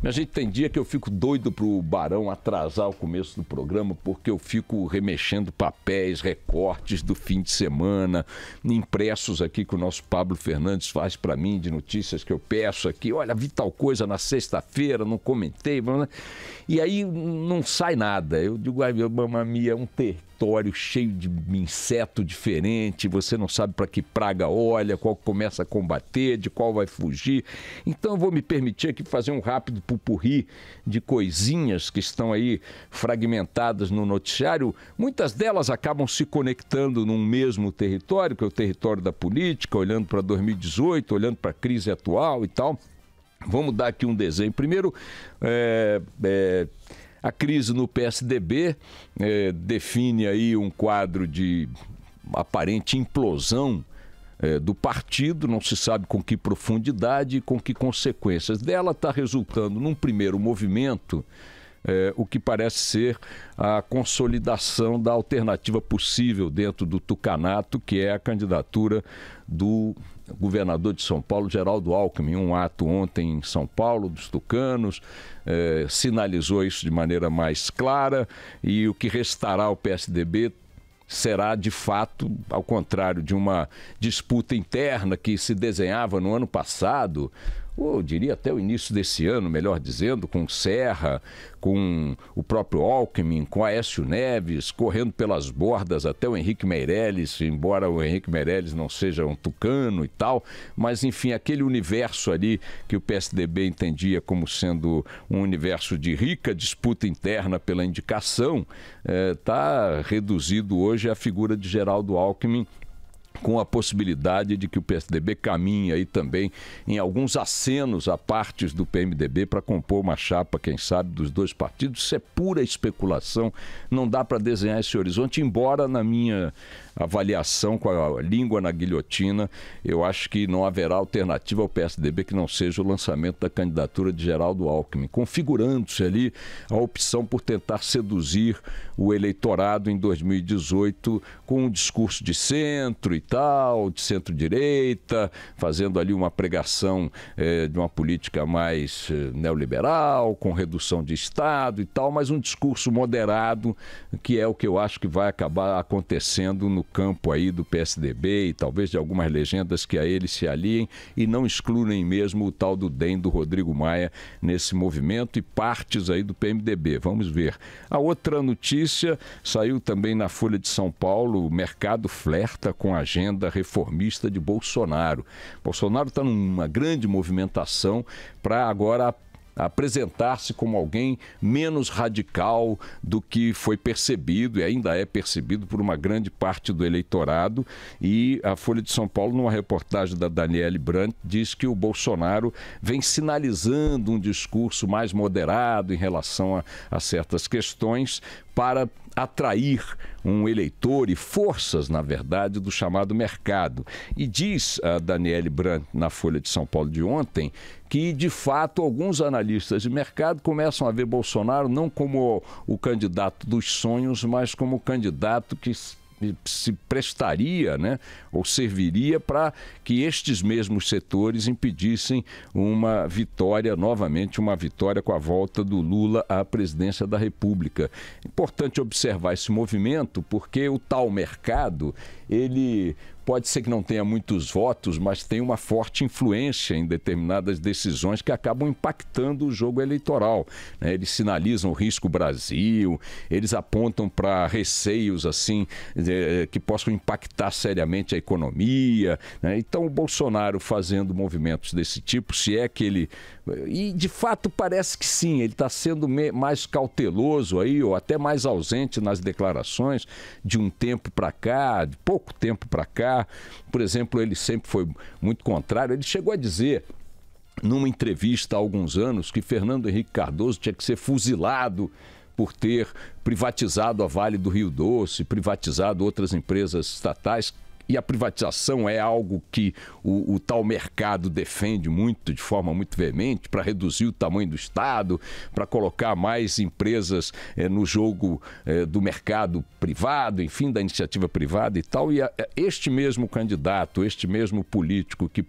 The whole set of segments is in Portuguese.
A gente tem dia que eu fico doido pro Barão atrasar o começo do programa, porque eu fico remexendo papéis, recortes do fim de semana, impressos aqui que o nosso Pablo Fernandes faz para mim, de notícias que eu peço aqui. Olha, vi tal coisa na sexta-feira, não comentei. E aí não sai nada. Eu digo, ai, meu mamma mia, é um território cheio de inseto diferente, você não sabe para que praga olha, qual começa a combater, de qual vai fugir. Então eu vou me permitir aqui fazer um rápido pupurri de coisinhas que estão aí fragmentadas no noticiário. Muitas delas acabam se conectando num mesmo território, que é o território da política, olhando para 2018, olhando para a crise atual e tal. Vamos dar aqui um desenho. Primeiro, a crise no PSDB define aí um quadro de aparente implosão do partido, não se sabe com que profundidade e com que consequências. Dela está resultando, num primeiro movimento, o que parece ser a consolidação da alternativa possível dentro do tucanato, que é a candidatura do governador de São Paulo, Geraldo Alckmin. Um ato ontem em São Paulo, dos tucanos, sinalizou isso de maneira mais clara, e o que restará ao PSDB será, de fato, ao contrário de uma disputa interna que se desenhava no ano passado, ou eu diria até o início desse ano, melhor dizendo, com Serra, com o próprio Alckmin, com Aécio Neves, correndo pelas bordas até o Henrique Meirelles, embora o Henrique Meirelles não seja um tucano e tal, mas enfim, aquele universo ali que o PSDB entendia como sendo um universo de rica disputa interna pela indicação, está reduzido hoje à figura de Geraldo Alckmin, com a possibilidade de que o PSDB caminhe aí também em alguns acenos a partes do PMDB para compor uma chapa, quem sabe, dos dois partidos. Isso é pura especulação, não dá para desenhar esse horizonte, embora na minha avaliação, com a língua na guilhotina, eu acho que não haverá alternativa ao PSDB que não seja o lançamento da candidatura de Geraldo Alckmin, configurando-se ali a opção por tentar seduzir o eleitorado em 2018 com um discurso de centro e tal, de centro-direita, fazendo ali uma pregação de uma política mais neoliberal, com redução de Estado e tal, mas um discurso moderado, que é o que eu acho que vai acabar acontecendo no campo aí do PSDB e talvez de algumas legendas que a ele se aliem e não excluem mesmo o tal do DEM do Rodrigo Maia nesse movimento e partes aí do PMDB. Vamos ver. A outra notícia saiu também na Folha de São Paulo: o mercado flerta com a agenda reformista de Bolsonaro. Bolsonaro está numa grande movimentação para agora apresentar-se como alguém menos radical do que foi percebido e ainda é percebido por uma grande parte do eleitorado. E a Folha de São Paulo, numa reportagem da Daniele Brandt, diz que o Bolsonaro vem sinalizando um discurso mais moderado em relação a certas questões para atrair um eleitor e forças, na verdade, do chamado mercado. E diz a Daniele Brandt na Folha de São Paulo de ontem que, de fato, alguns analistas de mercado começam a ver Bolsonaro não como o candidato dos sonhos, mas como o candidato que se prestaria, né, ou serviria para que estes mesmos setores impedissem uma vitória, novamente uma vitória com a volta do Lula à presidência da República. Importante observar esse movimento, porque o tal mercado, ele pode ser que não tenha muitos votos, mas tem uma forte influência em determinadas decisões que acabam impactando o jogo eleitoral, né? Eles sinalizam o risco Brasil, eles apontam para receios assim que possam impactar seriamente a economia, né? Então o Bolsonaro fazendo movimentos desse tipo, se é que ele... E de fato parece que sim, ele está sendo mais cauteloso aí, ou até mais ausente nas declarações de um tempo para cá, de pouco tempo para cá. Por exemplo, ele sempre foi muito contrário. Ele chegou a dizer, numa entrevista há alguns anos, que Fernando Henrique Cardoso tinha que ser fuzilado por ter privatizado a Vale do Rio Doce, privatizado outras empresas estatais. E a privatização é algo que o tal mercado defende muito, de forma muito veemente, para reduzir o tamanho do Estado, para colocar mais empresas no jogo do mercado privado, enfim, da iniciativa privada e tal. E este mesmo candidato, este mesmo político que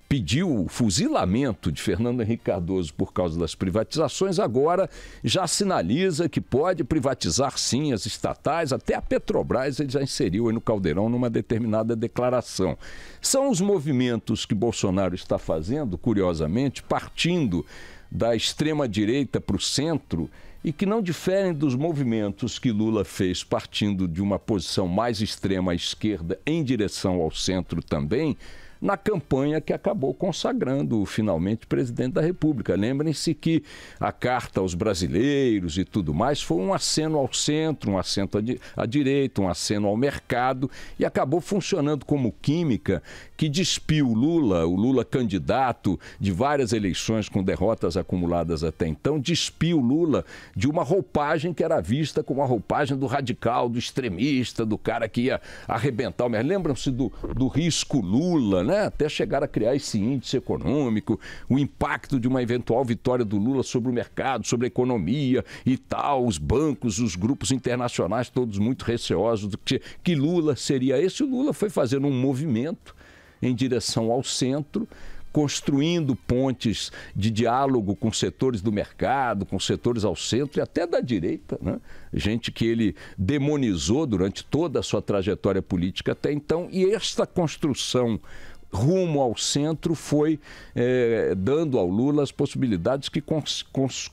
pediu o fuzilamento de Fernando Henrique Cardoso por causa das privatizações, agora já sinaliza que pode privatizar sim as estatais, até a Petrobras ele já inseriu aí no caldeirão numa determinada declaração. São os movimentos que Bolsonaro está fazendo, curiosamente, partindo da extrema-direita para o centro, e que não diferem dos movimentos que Lula fez partindo de uma posição mais extrema à esquerda em direção ao centro também, na campanha que acabou consagrando finalmente o presidente da República. Lembrem-se que a carta aos brasileiros e tudo mais foi um aceno ao centro, um aceno à direita, um aceno ao mercado, e acabou funcionando como química que despiu o Lula candidato de várias eleições com derrotas acumuladas até então, despiu Lula de uma roupagem que era vista como a roupagem do radical, do extremista, do cara que ia arrebentar. Mas lembram-se do risco Lula, né? Até chegar a criar esse índice econômico, o impacto de uma eventual vitória do Lula sobre o mercado, sobre a economia e tal, os bancos, os grupos internacionais, todos muito receosos do que Lula seria esse. O Lula foi fazendo um movimento em direção ao centro, construindo pontes de diálogo com setores do mercado, com setores ao centro e até da direita, né? Gente que ele demonizou durante toda a sua trajetória política até então, e esta construção rumo ao centro foi dando ao Lula as possibilidades que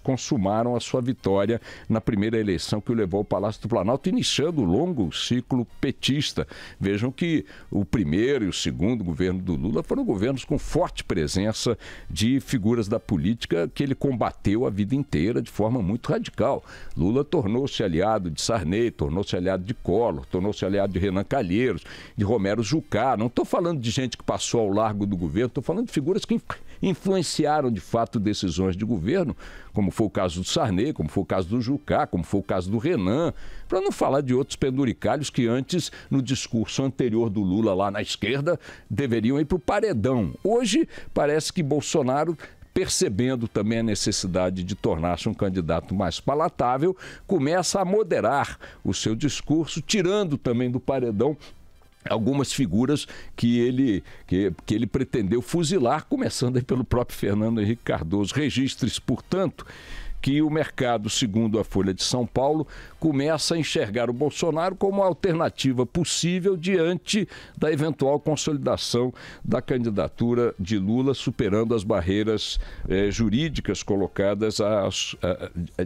consumaram a sua vitória na primeira eleição que o levou ao Palácio do Planalto, iniciando o longo ciclo petista. Vejam que o primeiro e o segundo governo do Lula foram governos com forte presença de figuras da política que ele combateu a vida inteira de forma muito radical. Lula tornou-se aliado de Sarney, tornou-se aliado de Collor, tornou-se aliado de Renan Calheiros, de Romero Jucá. Não estou falando de gente que passou ao largo do governo, estou falando de figuras que influenciaram de fato decisões de governo, como foi o caso do Sarney, como foi o caso do Jucá, como foi o caso do Renan, para não falar de outros penduricalhos que antes, no discurso anterior do Lula lá na esquerda, deveriam ir para o paredão. Hoje parece que Bolsonaro, percebendo também a necessidade de tornar-se um candidato mais palatável, começa a moderar o seu discurso, tirando também do paredão algumas figuras que ele pretendeu fuzilar, começando aí pelo próprio Fernando Henrique Cardoso. Registre-se, portanto, que o mercado, segundo a Folha de São Paulo, começa a enxergar o Bolsonaro como uma alternativa possível diante da eventual consolidação da candidatura de Lula, superando as barreiras jurídicas colocadas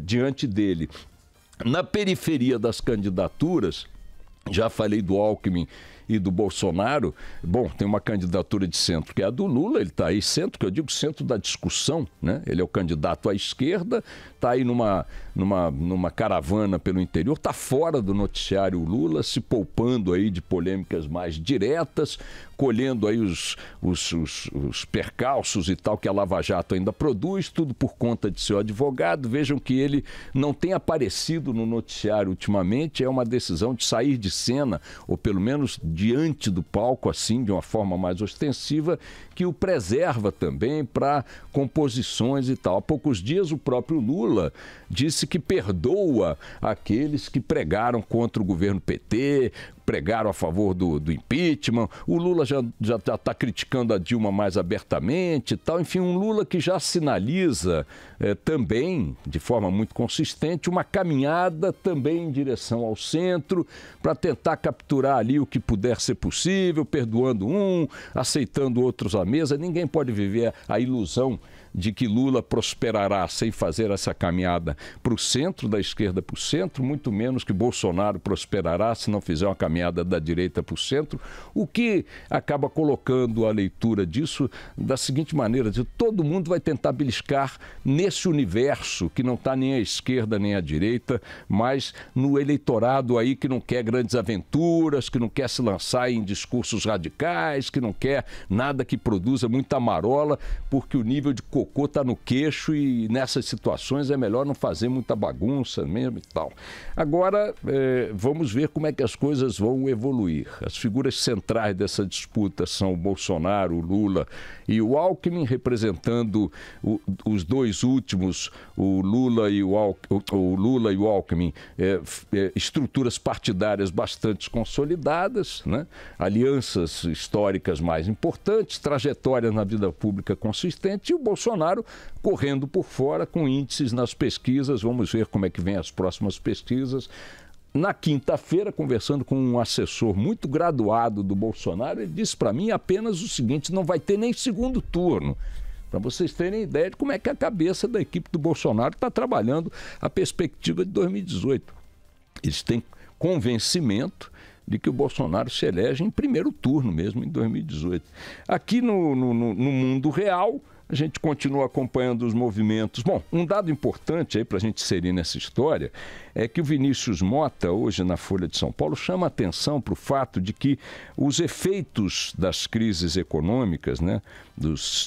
diante dele. Na periferia das candidaturas, já falei do Alckmin e do Bolsonaro. Bom, tem uma candidatura de centro que é a do Lula, ele está aí centro, que eu digo centro da discussão, né? Ele é o candidato à esquerda, está aí numa caravana pelo interior, está fora do noticiário Lula, se poupando aí de polêmicas mais diretas, colhendo aí os percalços e tal que a Lava Jato ainda produz, tudo por conta de seu advogado. Vejam que ele não tem aparecido no noticiário ultimamente, é uma decisão de sair de cena, ou pelo menos diante do palco, assim, de uma forma mais ostensiva, que o preserva também para composições e tal. Há poucos dias o próprio Lula disse que perdoa aqueles que pregaram contra o governo PT, pregaram a favor do impeachment. O Lula já está criticando a Dilma mais abertamente e tal. Enfim, um Lula que já sinaliza também, de forma muito consistente, uma caminhada também em direção ao centro, para tentar capturar ali o que puder ser possível, perdoando um, aceitando outros à mesa. Ninguém pode viver a ilusão de que Lula prosperará sem fazer essa caminhada para o centro, da esquerda para o centro, muito menos que Bolsonaro prosperará se não fizer uma caminhada da direita para o centro, o que acaba colocando a leitura disso da seguinte maneira: de todo mundo vai tentar beliscar nesse universo que não está nem à esquerda nem à direita, mas no eleitorado aí que não quer grandes aventuras, que não quer se lançar em discursos radicais, que não quer nada que produza muita marola, porque o nível de cocô cocô está no queixo e nessas situações é melhor não fazer muita bagunça mesmo e tal. Agora, vamos ver como é que as coisas vão evoluir. As figuras centrais dessa disputa são o Bolsonaro, o Lula e o Alckmin, representando os dois últimos, o Lula e o Alckmin, estruturas partidárias bastante consolidadas, né? Alianças históricas mais importantes, trajetórias na vida pública consistente, e o Bolsonaro correndo por fora com índices nas pesquisas. Vamos ver como é que vem as próximas pesquisas. Na quinta-feira, conversando com um assessor muito graduado do Bolsonaro, ele disse para mim apenas o seguinte: não vai ter nem segundo turno. Para vocês terem ideia de como é que a cabeça da equipe do Bolsonaro está trabalhando a perspectiva de 2018. Eles têm convencimento de que o Bolsonaro se elege em primeiro turno mesmo, em 2018. Aqui no mundo real, a gente continua acompanhando os movimentos. Bom, um dado importante aí para a gente inserir nessa história é que o Vinícius Mota, hoje na Folha de São Paulo, chama atenção para o fato de que os efeitos das crises econômicas, né,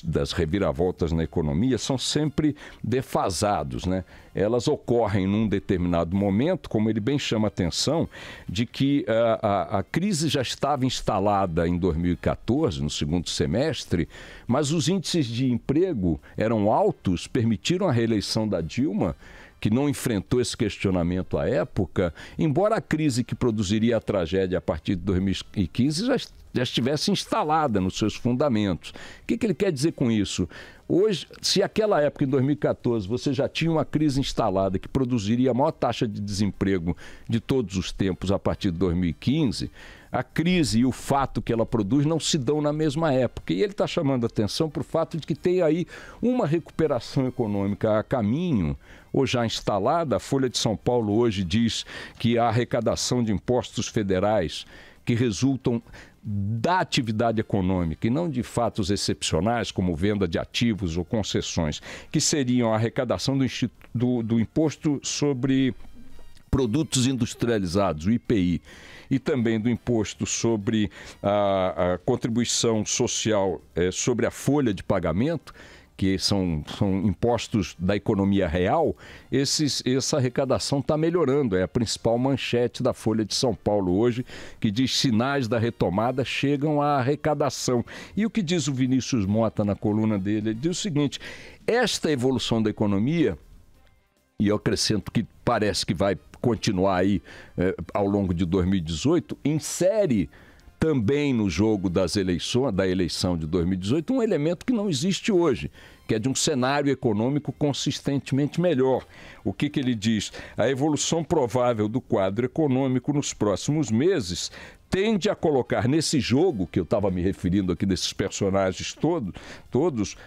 das reviravoltas na economia, são sempre defasados, né? Elas ocorrem num determinado momento, como ele bem chama atenção, de que a crise já estava instalada em 2014, no segundo semestre, mas os índices de emprego eram altos, permitiram a reeleição da Dilma, que não enfrentou esse questionamento à época, embora a crise que produziria a tragédia a partir de 2015 já estivesse instalada nos seus fundamentos. O que ele quer dizer com isso? Hoje, se aquela época, em 2014, você já tinha uma crise instalada que produziria a maior taxa de desemprego de todos os tempos a partir de 2015, a crise e o fato que ela produz não se dão na mesma época. E ele está chamando a atenção para o fato de que tem aí uma recuperação econômica a caminho, ou já instalada. A Folha de São Paulo hoje diz que a arrecadação de impostos federais que resultam da atividade econômica e não de fatos excepcionais como venda de ativos ou concessões, que seriam a arrecadação do Imposto sobre Produtos Industrializados, o IPI, e também do Imposto sobre a Contribuição Social sobre a folha de pagamento, que são impostos da economia real. Essa arrecadação está melhorando. É a principal manchete da Folha de São Paulo hoje, que diz: sinais da retomada chegam à arrecadação. E o que diz o Vinícius Mota na coluna dele? Ele diz o seguinte: esta evolução da economia, e eu acrescento que parece que vai continuar aí ao longo de 2018, insere também no jogo da eleição de 2018, um elemento que não existe hoje, que é de um cenário econômico consistentemente melhor. O que ele diz? A evolução provável do quadro econômico nos próximos meses tende a colocar nesse jogo, que eu estava me referindo aqui desses personagens todos,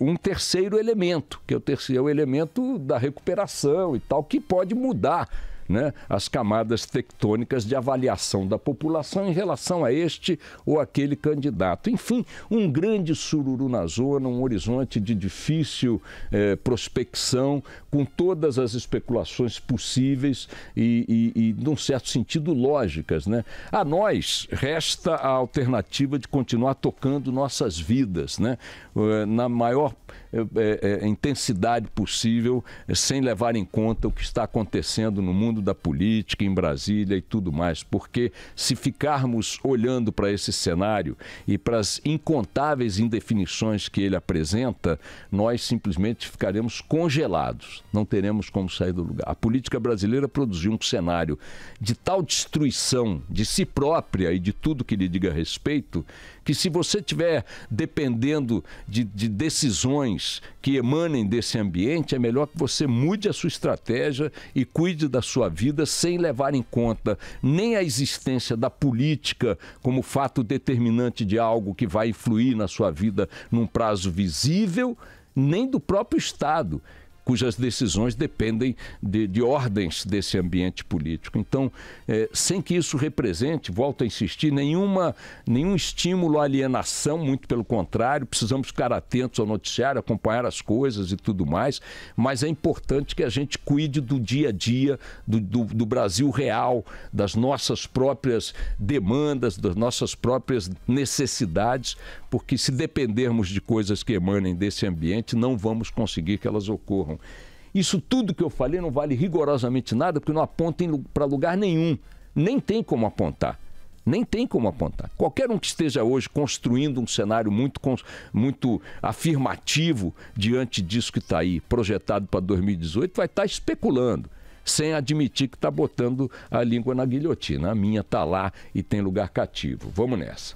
um terceiro elemento, que é o elemento da recuperação e tal, que pode mudar, né, as camadas tectônicas de avaliação da população em relação a este ou aquele candidato. Enfim, um grande sururu na zona, um horizonte de difícil prospecção, com todas as especulações possíveis e num certo sentido, lógicas, né? A nós resta a alternativa de continuar tocando nossas vidas, né, na maior intensidade possível, sem levar em conta o que está acontecendo no mundo da política, em Brasília e tudo mais, porque se ficarmos olhando para esse cenário e para as incontáveis indefinições que ele apresenta, nós simplesmente ficaremos congelados, não teremos como sair do lugar. A política brasileira produziu um cenário de tal destruição de si própria e de tudo que lhe diga respeito, que se você estiver dependendo de decisões que emanem desse ambiente, é melhor que você mude a sua estratégia e cuide da sua vida sem levar em conta nem a existência da política como fato determinante de algo que vai influir na sua vida num prazo visível, nem do próprio Estado, cujas decisões dependem de ordens desse ambiente político. Então, sem que isso represente, volto a insistir, nenhum estímulo à alienação, muito pelo contrário, precisamos ficar atentos ao noticiário, acompanhar as coisas e tudo mais, mas é importante que a gente cuide do dia a dia, do Brasil real, das nossas próprias demandas, das nossas próprias necessidades, porque se dependermos de coisas que emanem desse ambiente, não vamos conseguir que elas ocorram. Isso tudo que eu falei não vale rigorosamente nada, porque não aponta para lugar nenhum. Nem tem como apontar. Nem tem como apontar. Qualquer um que esteja hoje construindo um cenário muito afirmativo diante disso que está aí, projetado para 2018, vai estar especulando, sem admitir que está botando a língua na guilhotina. A minha está lá e tem lugar cativo. Vamos nessa.